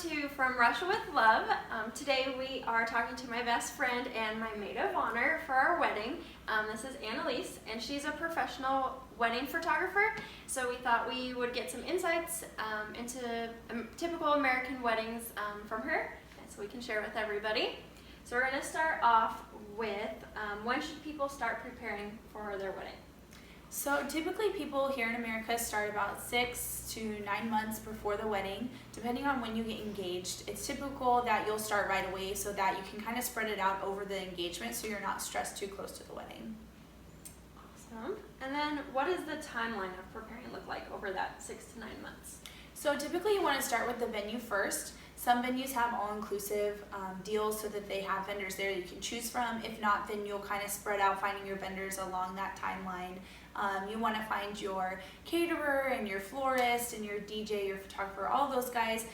to From Russia with Love. Today we are talking to my best friend and my maid of honor for our wedding. This is Annalise, and she's a professional wedding photographer. So we thought we would get some insights into typical American weddings from her, so we can share with everybody. So we're going to start off with when should people start preparing for their wedding? So typically people here in America start about 6 to 9 months before the wedding, depending on when you get engaged. It's typical that you'll start right away so that you can kind of spread it out over the engagement so you're not stressed too close to the wedding. Awesome. And then what does the timeline of preparing look like over that 6 to 9 months? So typically you want to start with the venue first. Some venues have all-inclusive deals so that they have vendors there you can choose from. If not, then you'll kind of spread out finding your vendors along that timeline. You want to find your caterer and your florist and your DJ, your photographer, all those guys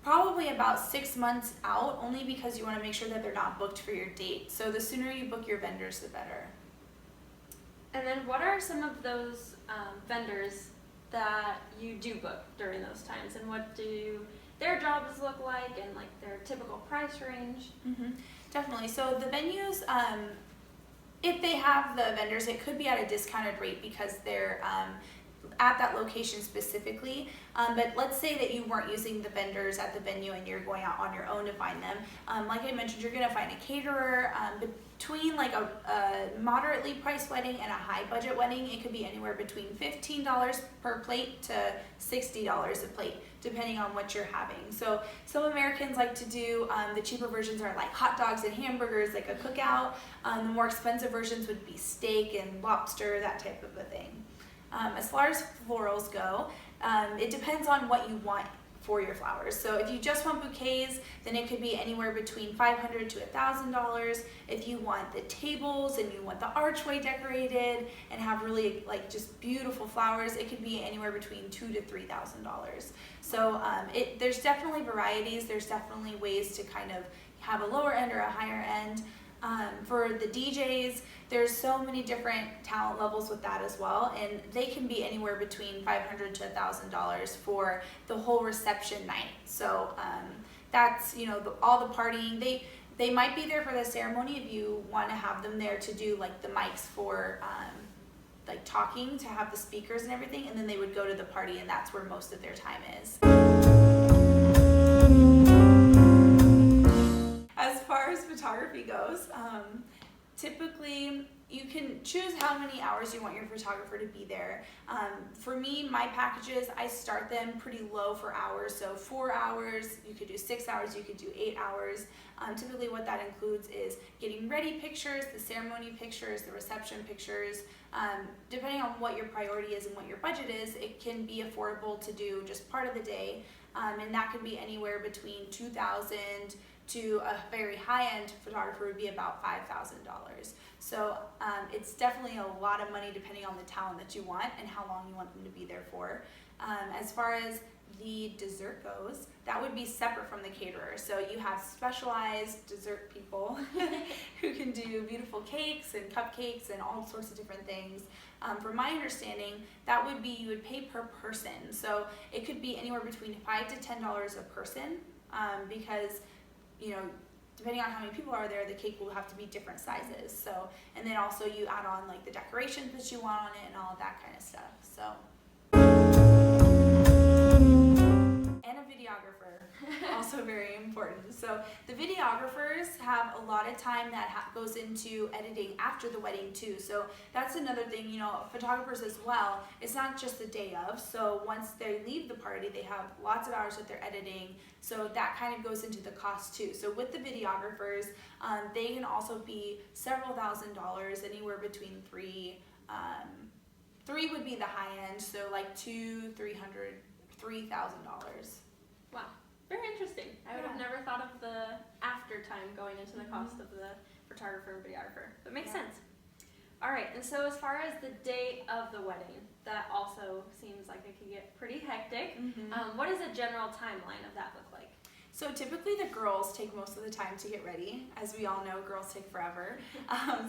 probably about 6 months out, only because you want to make sure that they're not booked for your date. So the sooner you book your vendors, the better. And then what are some of those vendors that you do book during those times, and what do their jobs look like, and like their typical price range? Definitely. So the venues, if they have the vendors, it could be at a discounted rate because they're at that location specifically. But let's say that you weren't using the vendors at the venue and you're going out on your own to find them. Like I mentioned, you're going to find a caterer. Between like a moderately priced wedding and a high budget wedding, it could be anywhere between $15 per plate to $60 a plate, depending on what you're having. So some Americans like to do the cheaper versions are like hot dogs and hamburgers, like a cookout. The more expensive versions would be steak and lobster, that type of a thing. As far as florals go, it depends on what you want for your flowers. So if you just want bouquets, then it could be anywhere between $500 to $1,000. If you want the tables and you want the archway decorated and have really like just beautiful flowers, it could be anywhere between $2,000 to $3,000. So there's definitely varieties. There's definitely ways to kind of have a lower end or a higher end. For the DJs, there's so many different talent levels with that as well, and they can be anywhere between $500 to $1,000 for the whole reception night. So that's, you know, all the partying. They might be there for the ceremony if you want to have them there to do like the mics for like talking, to have the speakers and everything, and then they would go to the party, and that's where most of their time is. As far as photography goes, typically you can choose how many hours you want your photographer to be there. For me, my packages, I start them pretty low for hours. So 4 hours, you could do 6 hours, you could do 8 hours. Typically what that includes is getting ready pictures, the ceremony pictures, the reception pictures. Depending on what your priority is and what your budget is, it can be affordable to do just part of the day. And that could be anywhere between $2,000 to a very high-end photographer would be about $5,000. So it's definitely a lot of money depending on the talent that you want and how long you want them to be there for. As far as the dessert goes, that would be separate from the caterer. So you have specialized dessert people who can do beautiful cakes and cupcakes and all sorts of different things. From my understanding, that would be, you would pay per person. So it could be anywhere between $5 to $10 a person because, you know, depending on how many people are there, the cake will have to be different sizes. So, and then also you add on like the decorations that you want on it and all of that kind of stuff. So, and a videographer, also very important. So the videographers have a lot of time that goes into editing after the wedding too. So that's another thing, you know, photographers as well, it's not just the day of. So once they leave the party, they have lots of hours that they're editing. So that kind of goes into the cost too. So with the videographers, they can also be several $1,000s, anywhere between three would be the high end. So like $200, $300, $3,000. Wow, very interesting. I would have never thought of the after time going into the cost of the photographer and videographer, but makes sense. All right, and so as far as the day of the wedding, that also seems like it could get pretty hectic. What does a general timeline of that look like? So typically the girls take most of the time to get ready. As we all know, girls take forever.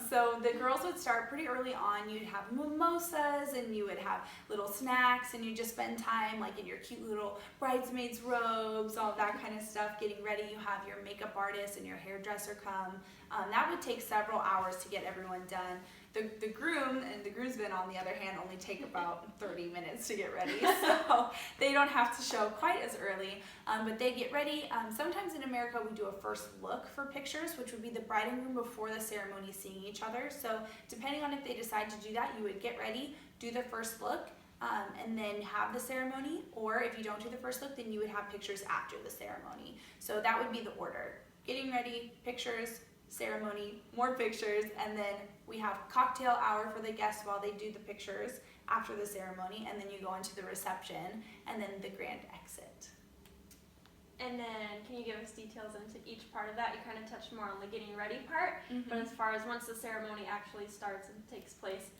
So the girls would start pretty early on. You'd have mimosas and you would have little snacks and you just spend time like in your cute little bridesmaids robes, all that kind of stuff, getting ready. You have your makeup artist and your hairdresser come. That would take several hours to get everyone done. The groom and the groomsmen, on the other hand, only take about 30 minutes to get ready, so they don't have to show quite as early, but they get ready. Sometimes in America we do a first look for pictures, which would be the bride and groom before the ceremony seeing each other. So depending on if they decide to do that, you would get ready, do the first look, and then have the ceremony, or if you don't do the first look, then you would have pictures after the ceremony. So that would be the order: getting ready, pictures, ceremony, more pictures, and then we have cocktail hour for the guests while they do the pictures after the ceremony, and then you go into the reception and then the grand exit. And then can you give us details into each part of that? You kind of touched more on the getting ready part, but as far as once the ceremony actually starts and takes place,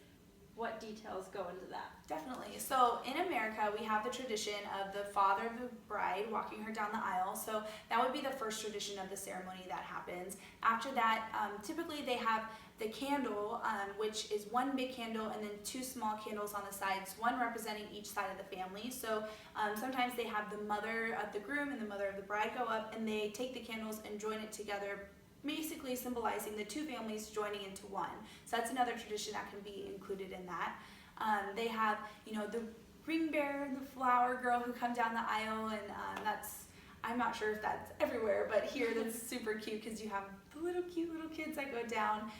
what details go into that? Definitely. So in America, we have the tradition of the father of the bride walking her down the aisle. So that would be the first tradition of the ceremony that happens. After that, typically they have the candle, which is one big candle and then two small candles on the sides, one representing each side of the family. So sometimes they have the mother of the groom and the mother of the bride go up and they take the candles and join it together, basically symbolizing the two families joining into one. So that's another tradition that can be included in that. They have, the ring bearer and the flower girl who come down the aisle, and that's, I'm not sure if that's everywhere, but here that's super cute because you have the cute little kids that go down.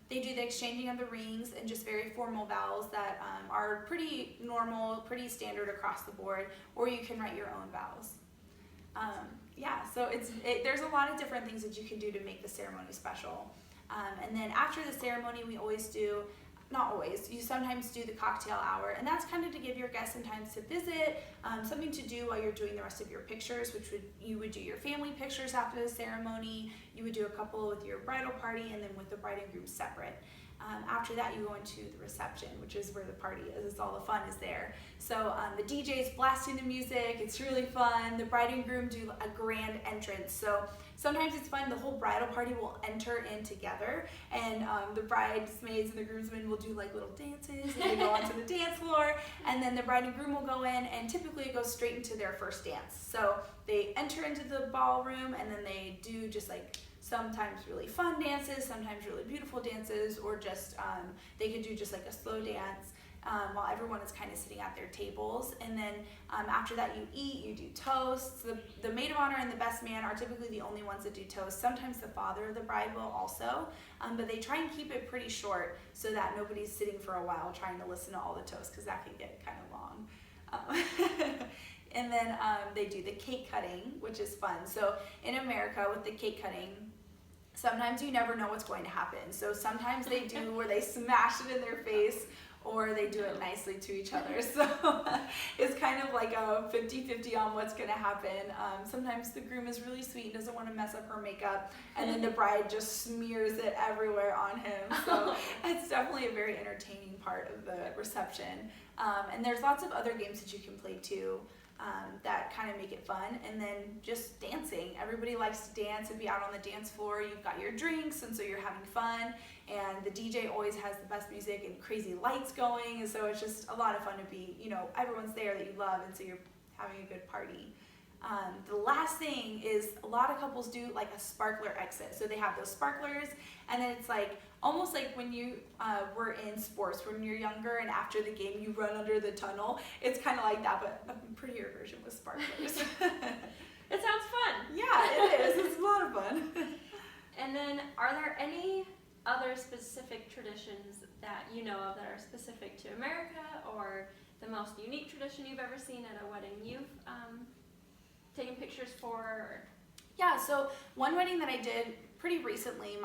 They do the exchanging of the rings and just very formal vows that are pretty normal, pretty standard across the board, or you can write your own vows. So there's a lot of different things that you can do to make the ceremony special. And then after the ceremony, we always do, not always, you sometimes do the cocktail hour, and that's kind of to give your guests some time to visit, something to do while you're doing the rest of your pictures, you would do your family pictures after the ceremony, you would do a couple with your bridal party, and then with the bride and groom separate. After that, you go into the reception, which is where the party is. It's all the fun is there. So the DJ is blasting the music. It's really fun. The bride and groom do a grand entrance. So sometimes it's fun. The whole bridal party will enter in together, and the bridesmaids and the groomsmen will do like little dances, and they go onto the dance floor, and then the bride and groom will go in, and typically it goes straight into their first dance. So they enter into the ballroom, and then they do just like sometimes really fun dances, sometimes really beautiful dances, or just they could do just like a slow dance while everyone is kind of sitting at their tables. And then after that you eat, you do toasts. The maid of honor and the best man are typically the only ones that do toasts. Sometimes the father of the bride will also, but they try and keep it pretty short so that nobody's sitting for a while trying to listen to all the toasts, because that can get kind of long. And then they do the cake cutting, which is fun. So in America with the cake cutting, sometimes you never know what's going to happen. So sometimes they do where they smash it in their face, or they do it nicely to each other. So it's kind of like a 50-50 on what's going to happen. Sometimes the groom is really sweet and doesn't want to mess up her makeup, and then the bride just smears it everywhere on him. So it's definitely a very entertaining part of the reception. And there's lots of other games that you can play too. That kind of make it fun. And then just dancing. Everybody likes to dance and be out on the dance floor. You've got your drinks, and so you're having fun, and the DJ always has the best music and crazy lights going, and so it's just a lot of fun to be, everyone's there that you love, and so you're having a good party. The last thing is a lot of couples do like a sparkler exit. So they have those sparklers, and then it's like almost like when you were in sports when you're younger and after the game you run under the tunnel. It's kind of like that, but a prettier version with sparklers. It sounds fun. Yeah, it is. It's a lot of fun. And then are there any other specific traditions that you know of that are specific to America, or the most unique tradition you've ever seen at a wedding you've taken pictures for? Yeah, so one wedding that I did pretty recently,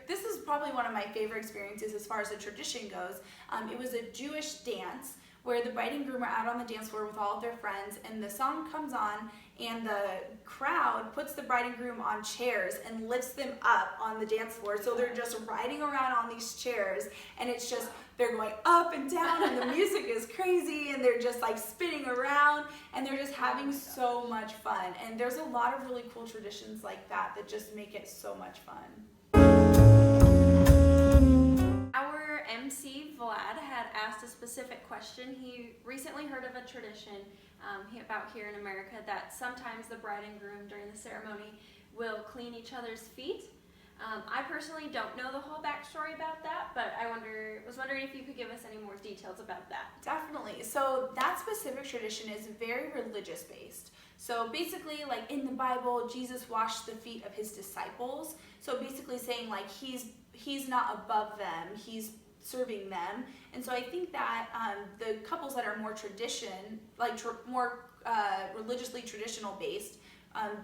this is probably one of my favorite experiences as far as the tradition goes. It was a Jewish dance where the bride and groom are out on the dance floor with all of their friends, and the song comes on, and the crowd puts the bride and groom on chairs and lifts them up on the dance floor. So they're just riding around on these chairs, and it's just, they're going up and down, and the music is crazy, and they're just like spinning around, and they're just having so much fun. And there's a lot of really cool traditions like that that just make it so much fun. Our MC Vlad had asked a specific question. He recently heard of a tradition about here in America that sometimes the bride and groom during the ceremony will clean each other's feet. I personally don't know the whole backstory about that, but I was wondering if you could give us any more details about that. Definitely. So that specific tradition is very religious based. So basically, like in the Bible, Jesus washed the feet of his disciples. So basically saying like he's not above them, he's serving them. And so I think that the couples that are more more religiously traditional based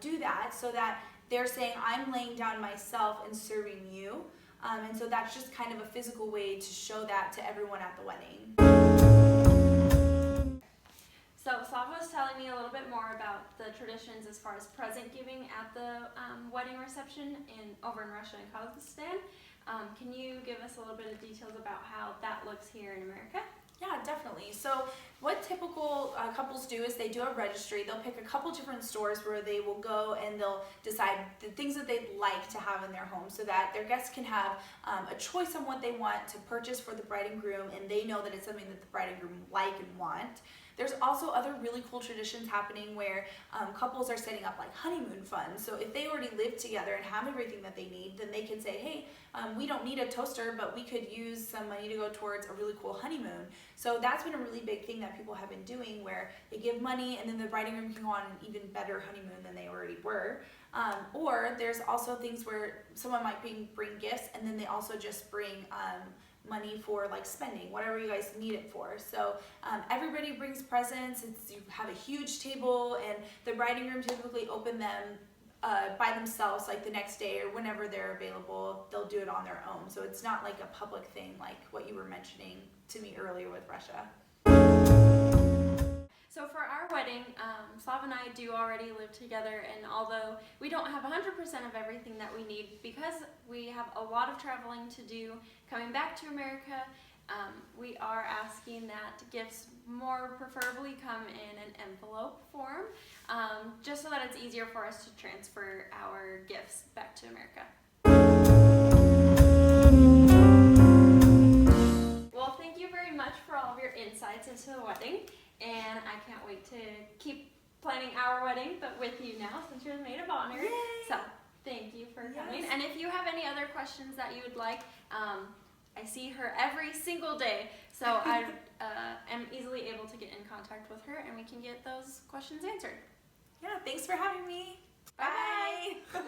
do that, so that they're saying, I'm laying down myself and serving you. And so that's just kind of a physical way to show that to everyone at the wedding. So Slava was telling me a little bit more about the traditions as far as present giving at the wedding reception over in Russia and Kazakhstan. Can you give us a little bit of details about how that looks here in America? Yeah, definitely. So what typical couples do is they do a registry. They'll pick a couple different stores where they will go and they'll decide the things that they'd like to have in their home, so that their guests can have a choice on what they want to purchase for the bride and groom, and they know that it's something that the bride and groom like and want. There's also other really cool traditions happening where couples are setting up like honeymoon funds. So if they already live together and have everything that they need, then they can say, hey, we don't need a toaster, but we could use some money to go towards a really cool honeymoon. So that's been a really big thing that people have been doing, where they give money and then the bride and groom can go on an even better honeymoon than they already were. Or there's also things where someone might bring gifts, and then they also just bring money for like spending, whatever you guys need it for. So everybody brings presents. You have a huge table, and the bride and groom typically open them by themselves, like the next day or whenever they're available. They'll do it on their own. So it's not like a public thing like what you were mentioning to me earlier with Russia. So for our wedding, Slav and I do already live together, and although we don't have 100% of everything that we need, because we have a lot of traveling to do coming back to America, we are asking that gifts more preferably come in an envelope form, just so that it's easier for us to transfer our gifts back to America. Well, thank you very much for all of your insights into the wedding. And I can't wait to keep planning our wedding, but with you now, since you're the maid of honor. Yay! So thank you for coming. Yes. And if you have any other questions that you would like, I see her every single day, so I am easily able to get in contact with her, and we can get those questions answered. Yeah, thanks for having me. Bye. Bye.